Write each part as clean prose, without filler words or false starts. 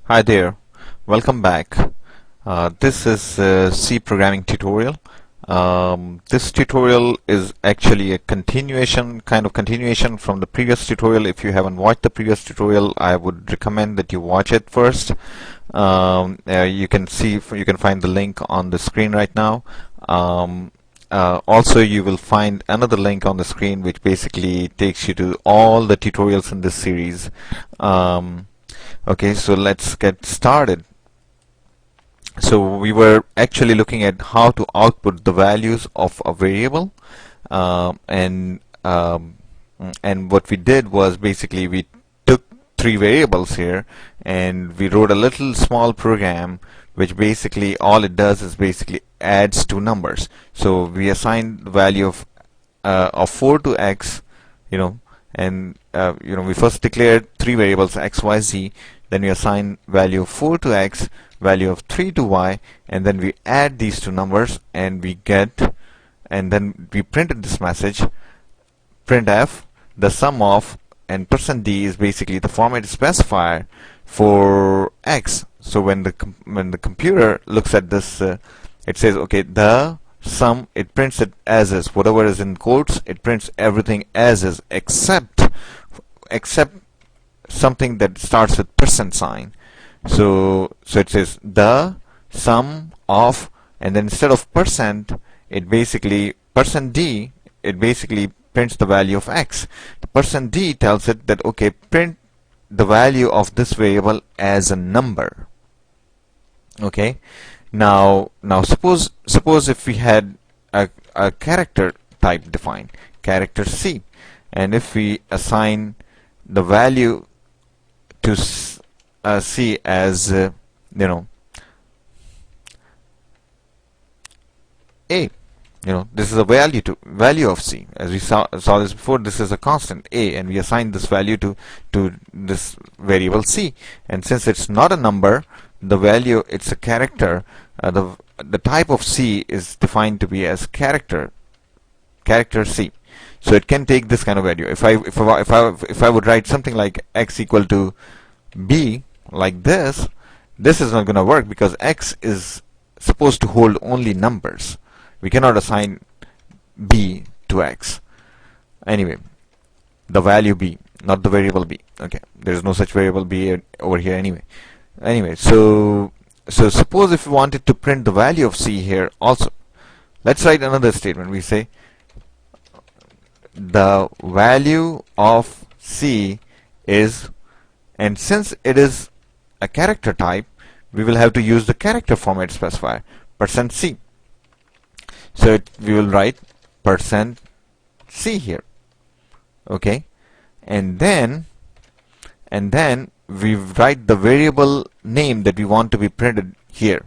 Hi there, welcome back. This is a C programming tutorial. This tutorial is actually a kind of continuation from the previous tutorial. If you haven't watched the previous tutorial, I would recommend that you watch it first. You can find the link on the screen right now. Also, you will find another link on the screen which basically takes you to all the tutorials in this series. Okay, so let's get started. So we were actually looking at how to output the values of a variable, and what we did was basically we took three variables here and we wrote a little small program which basically all it does is basically adds two numbers. So we assign the value of 4 to x, and we first declared three variables x, y, z. Then we assign value of 4 to x, value of 3 to y, and then we add these two numbers and then we printed this message, printf, the sum of, and %d is basically the format specifier for x. So when the computer looks at this, it says, okay, the sum, it prints it as is. Whatever is in quotes, it prints everything as is, except something that starts with %sign. So it says the sum of, and then instead of it basically %d, it basically prints the value of x. The %d tells it that, okay, print the value of this variable as a number. Okay, now suppose if we had a character type defined, character C, and if we assign the value to C as A. This is a value of C. As we saw this before, this is a constant A, and we assign this value to this variable C. And since it's not a number, the value, it's a character. The type of C is defined to be as character C. So it can take this kind of value. If I would write something like x equal to b like this is not going to work because x is supposed to hold only numbers. We cannot assign b to x. Anyway, the value b, not the variable b. Okay, there is no such variable b over here anyway. So suppose if we wanted to print the value of c here also, let's write another statement. We say the value of c is, and since it is a character type, we will have to use the character format specifier, %c. So we will write %c here. Okay, and then we write the variable name that we want to be printed here.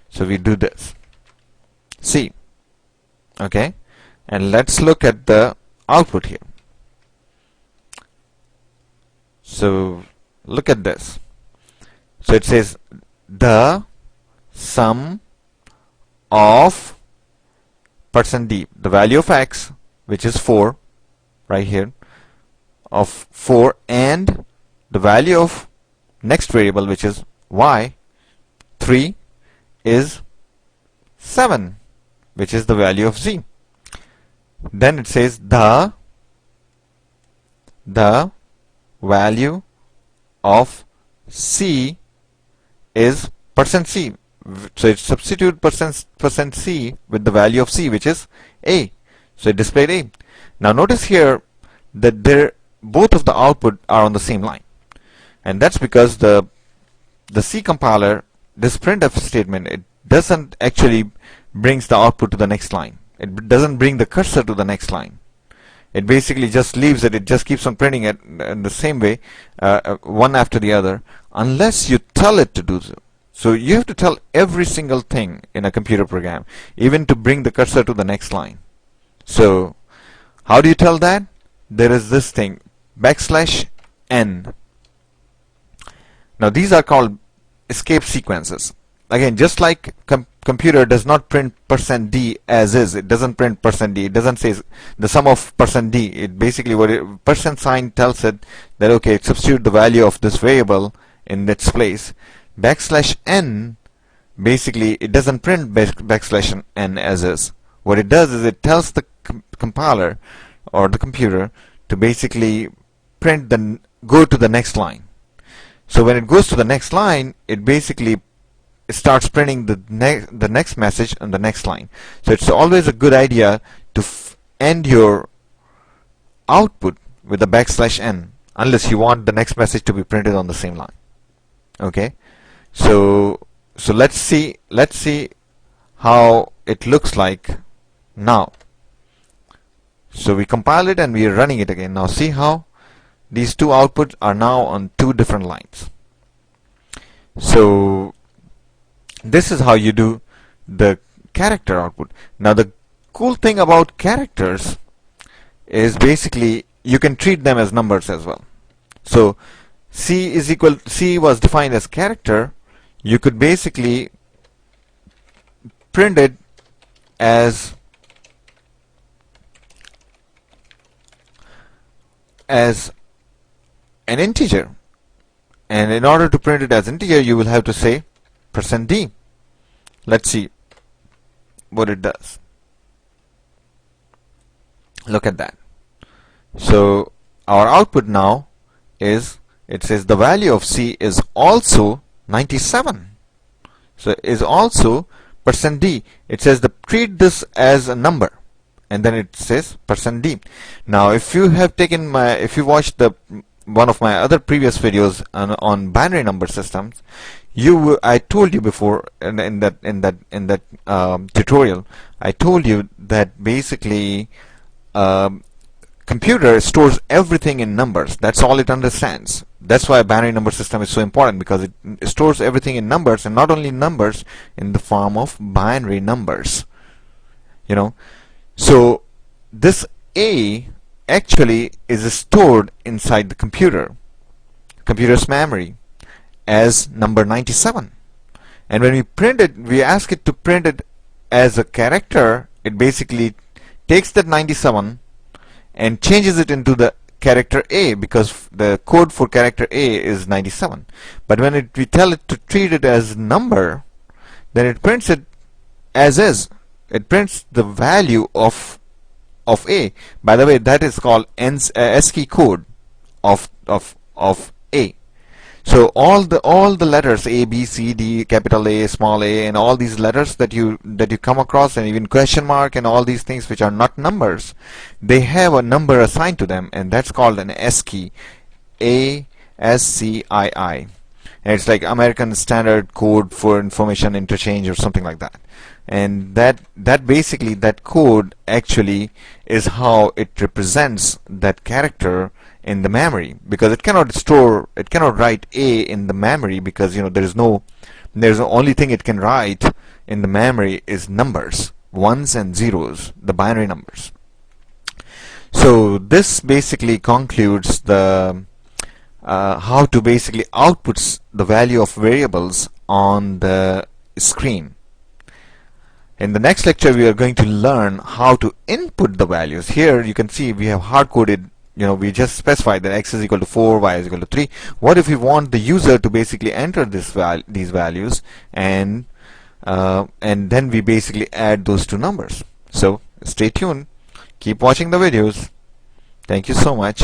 So we do this c. Okay, and let's look at the output here. So look at this. So it says the sum of %d, the value of x, which is 4 right here, of 4, and the value of next variable, which is y, 3, is 7, which is the value of z. Then it says the value of c is %c. So it substitute %c with the value of c, which is a. So it displayed a. Now notice here that both of the output are on the same line, and that's because the C compiler, this printf statement, it doesn't actually brings the output to the next line. It doesn't bring the cursor to the next line. It basically just leaves it. It just keeps on printing it in the same way, one after the other, unless you tell it to do so. So you have to tell every single thing in a computer program, even to bring the cursor to the next line. So how do you tell that? There is this thing, \n. Now these are called escape sequences. Again, just like computer does not print %d as is, it doesn't print %d, it doesn't say the sum of %d. It basically, what %sign tells it that, okay, substitute the value of this variable in its place. Backslash n, basically it doesn't print backslash n as is. What it does is it tells the compiler or the computer to basically go to the next line. So when it goes to the next line, it basically starts printing the next message on the next line. So it's always a good idea to end your output with a backslash n, unless you want the next message to be printed on the same line. Okay, so let's see how it looks like now. So we compile it and we are running it again. Now see how these two outputs are now on two different lines. So this is how you do the character output. Now the cool thing about characters is basically you can treat them as numbers as well. So C was defined as character. You could basically print it as an integer, and in order to print it as integer you will have to say %d. Let's see what it does. Look at that. So our output now is, it says the value of C is also 97. So is also %d. It says treat this as a number, and then it says %d. Now if you have taken if you watched one of my other previous videos on binary number systems, I told you before in that tutorial, I told you that basically computer stores everything in numbers. That's all it understands. That's why a binary number system is so important, because it stores everything in numbers, and not only numbers, in the form of binary numbers. You know, so this A actually is stored inside the computer's memory as number 97. And when we print it, we ask it to print it as a character. It basically takes that 97 and changes it into the character A, because the code for character A is 97. But when we tell it to treat it as number, then it prints it as is. It prints the value of A. By the way, that is called ASCII code of A. So all the letters A, B, C, D, capital A, small a, and all these letters that you come across, and even question mark and all these things which are not numbers, they have a number assigned to them, and that's called an ASCII, ASCII. And it's like American Standard Code for Information Interchange or something like that. And that basically, that code actually is how it represents that character in the memory, because it cannot write A in the memory, because there's the only thing it can write in the memory is numbers, ones and zeros, the binary numbers. So this basically concludes the how to basically output the value of variables on the screen. In the next lecture, we are going to learn how to input the values. Here you can see we have hard-coded, we just specified that x is equal to 4, y is equal to 3. What if we want the user to basically enter these values, and then we basically add those two numbers? So stay tuned, keep watching the videos. Thank you so much.